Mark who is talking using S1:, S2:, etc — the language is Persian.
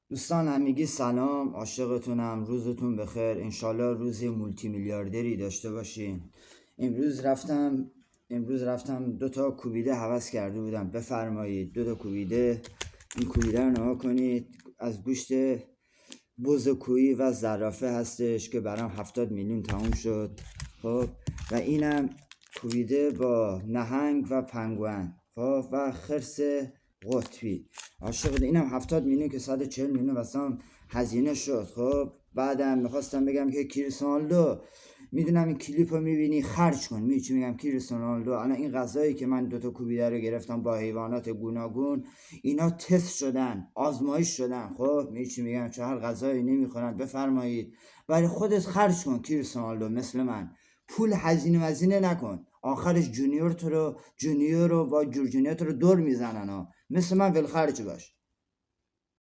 S1: دوستان همگی سلام، عاشقتونم، روزتون بخیر. انشالله روز مولتی میلیاردری داشته باشین. امروز رفتم 2 کوبیده هوس کرده بودم. بفرمایید 2 کوبیده. این کوبیده رو نگاه کنید، از گوشت بز کویی و زرافه هستش که برام 70 میلیون تموم شد. خب و اینم کوبیده با نهنگ و پنگوئن، خب و خرس قطبی. عاشق اینم 70 میلیون که 140 میلیون واسم هزینه شد. خب بعدم میخواستم بگم که کریستیانو، میدونم این کلیپ رو میبینی، خرج کن. میچی میگم کریستیانو الان این غذایی که من 2 کوبیده رو گرفتم با حیوانات گوناگون، اینا تست شدن، آزمایش شدن. خب میچی میگم چه هر غذایی نمیخورن. بفرمایید برای خودت خرج کن کریستیانو، مثل من پول هزینه نکن. آخرش جونیور و با جورجینیت رو دور میزنن ها. مثل من ولخرج باش.